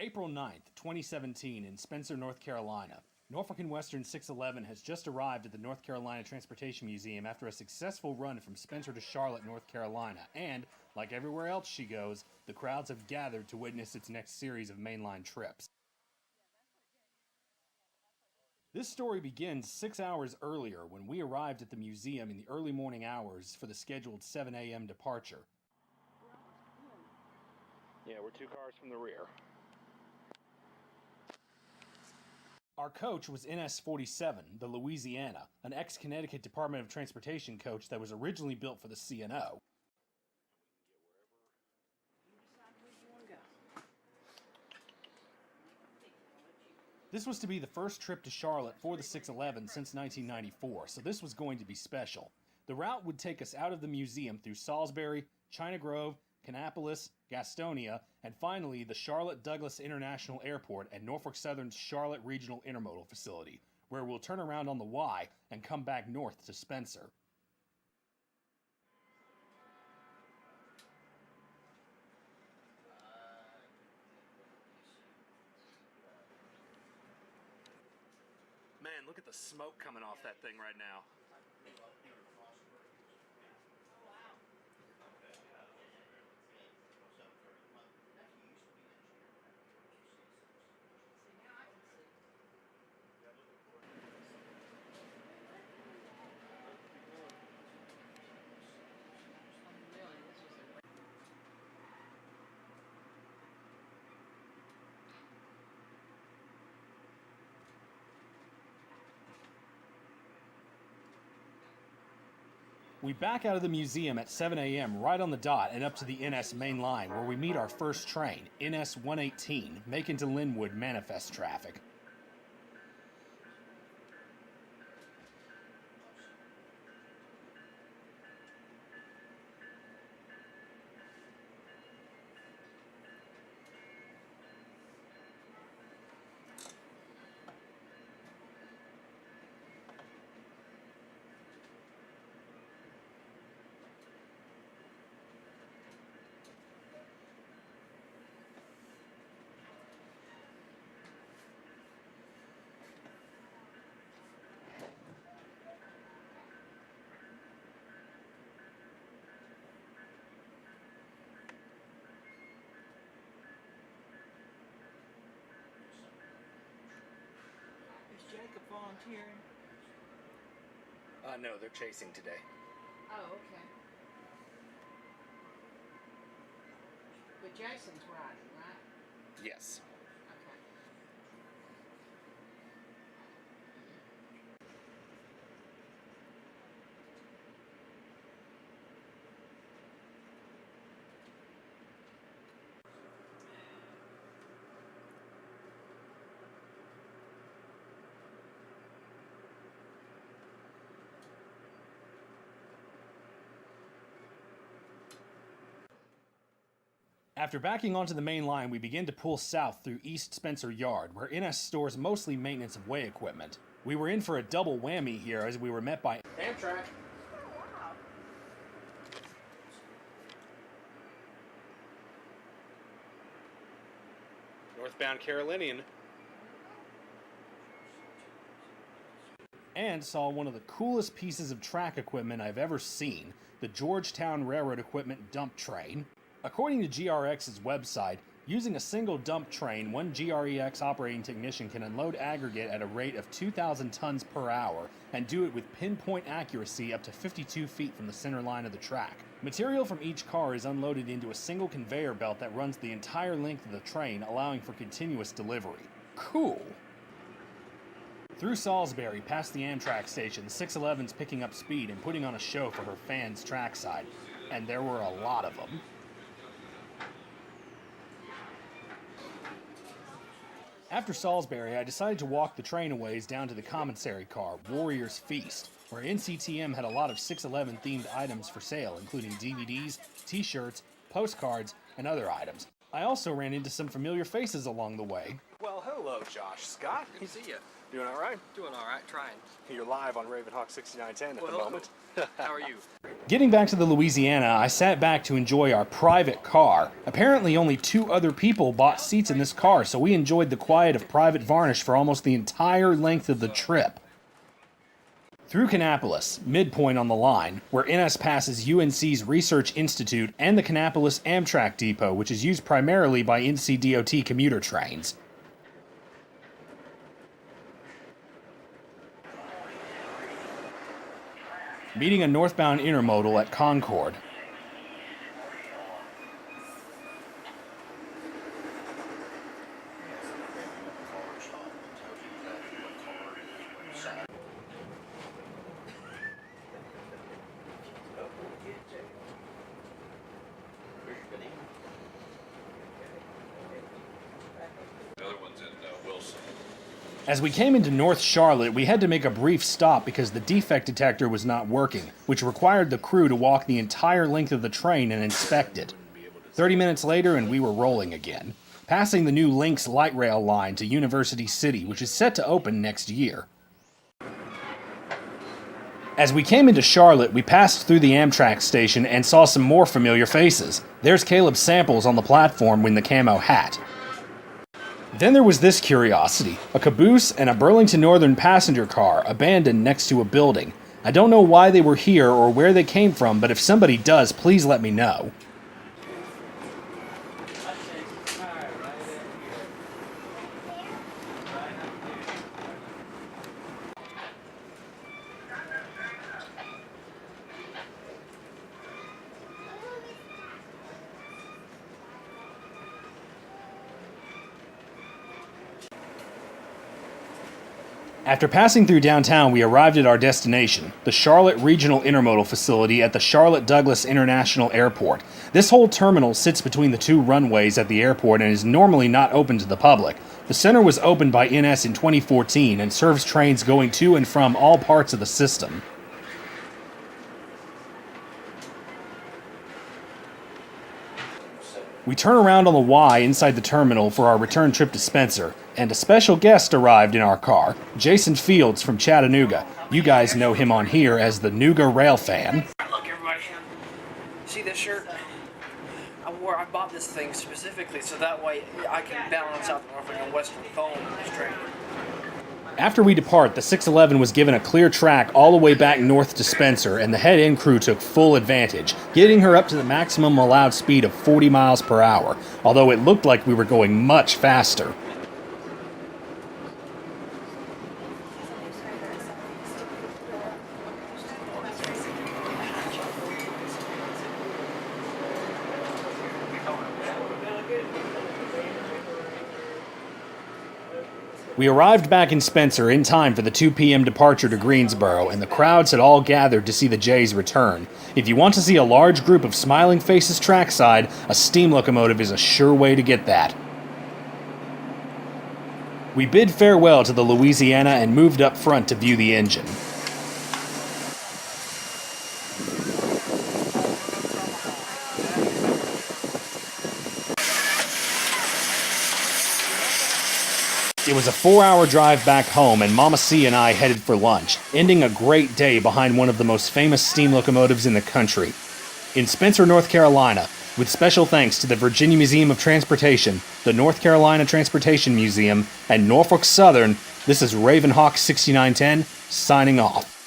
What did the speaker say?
April 9th, 2017 in Spencer, North Carolina. Norfolk & Western 611 has just arrived at the North Carolina Transportation Museum after a successful run from Spencer to Charlotte, North Carolina, and, like everywhere else she goes, the crowds have gathered to witness its next series of mainline trips. This story begins 6 hours earlier when we arrived at the museum in the early morning hours for the scheduled 7 a.m. departure. Yeah, we're 2 cars from the rear. Our coach was NS-47, the Louisiana, an ex-Connecticut Department of Transportation coach that was originally built for the C&O. This was to be the first trip to Charlotte for the 611 since 1994, so this was going to be special. The route would take us out of the museum through Salisbury, China Grove, Kannapolis, Gastonia, and finally the Charlotte Douglas International Airport and Norfolk Southern's Charlotte Regional Intermodal Facility, where we'll turn around on the Y and come back north to Spencer. Man, look at the smoke coming off that thing right now. We back out of the museum at 7 a.m. right on the dot and up to the NS main line where we meet our first train, NS 118, Macon to Linwood manifest traffic. Is Jacob volunteering? No, they're chasing today. Oh, okay. But Jason's riding, right? Yes. Okay. After backing onto the main line, we begin to pull south through East Spencer Yard, where NS stores mostly maintenance of way equipment. We were in for a double whammy here as we were met by Amtrak. Northbound Carolinian. And saw one of the coolest pieces of track equipment I've ever seen, the Georgetown Railroad Equipment dump train. According to GRX's website, using a single dump train, one GREX operating technician can unload aggregate at a rate of 2,000 tons per hour and do it with pinpoint accuracy up to 52 feet from the center line of the track. Material from each car is unloaded into a single conveyor belt that runs the entire length of the train, allowing for continuous delivery. Cool! Through Salisbury, past the Amtrak station, the 611's picking up speed and putting on a show for her fans trackside. And there were a lot of them. After Salisbury, I decided to walk the train a ways down to the commissary car, Warrior's Feast, where NCTM had a lot of 611 themed items for sale, including DVDs, t-shirts, postcards, and other items. I also ran into some familiar faces along the way. Well, hello, Josh. Scott? Good to see you. Doing all right? Doing all right, trying. You're live on Ravenhawk 6910 at the Well, moment. How are you? Getting back to the Louisiana, I sat back to enjoy our private car. Apparently only 2 other people bought seats in this car, so we enjoyed the quiet of private varnish for almost the entire length of the trip. Through Kannapolis, midpoint on the line, where NS passes UNC's Research Institute and the Kannapolis Amtrak Depot, which is used primarily by NCDOT commuter trains. Meeting a northbound intermodal at Concord. As we came into North Charlotte, we had to make a brief stop because the defect detector was not working, which required the crew to walk the entire length of the train and inspect it. 30 minutes later and we were rolling again, passing the new Lynx light rail line to University City, which is set to open next year. As we came into Charlotte, we passed through the Amtrak station and saw some more familiar faces. There's Caleb Samples on the platform with the camo hat. Then there was this curiosity, a caboose and a Burlington Northern passenger car abandoned next to a building. I don't know why they were here or where they came from, but if somebody does, please let me know. After passing through downtown, we arrived at our destination, the Charlotte Regional Intermodal Facility at the Charlotte Douglas International Airport. This whole terminal sits between the 2 runways at the airport and is normally not open to the public. The center was opened by NS in 2014 and serves trains going to and from all parts of the system. We turn around on the Y inside the terminal for our return trip to Spencer, and a special guest arrived in our car, Jason Fields from Chattanooga. You guys know him on here as the Nooga Rail fan. Look, everybody, see this shirt? I bought this thing specifically so that way I can balance out the Norfolk and Western foam in this train. After we depart, the 611 was given a clear track all the way back north to Spencer, and the head-end crew took full advantage, getting her up to the maximum allowed speed of 40 miles per hour, although it looked like we were going much faster. We arrived back in Spencer in time for the 2 p.m. departure to Greensboro, and the crowds had all gathered to see the Jays return. If you want to see a large group of smiling faces trackside, a steam locomotive is a sure way to get that. We bid farewell to the Louisiana and moved up front to view the engine. It was a 4-hour drive back home, and Mama C and I headed for lunch, ending a great day behind one of the most famous steam locomotives in the country. In Spencer, North Carolina, with special thanks to the Virginia Museum of Transportation, the North Carolina Transportation Museum, and Norfolk Southern, this is Ravenhawk 6910, signing off.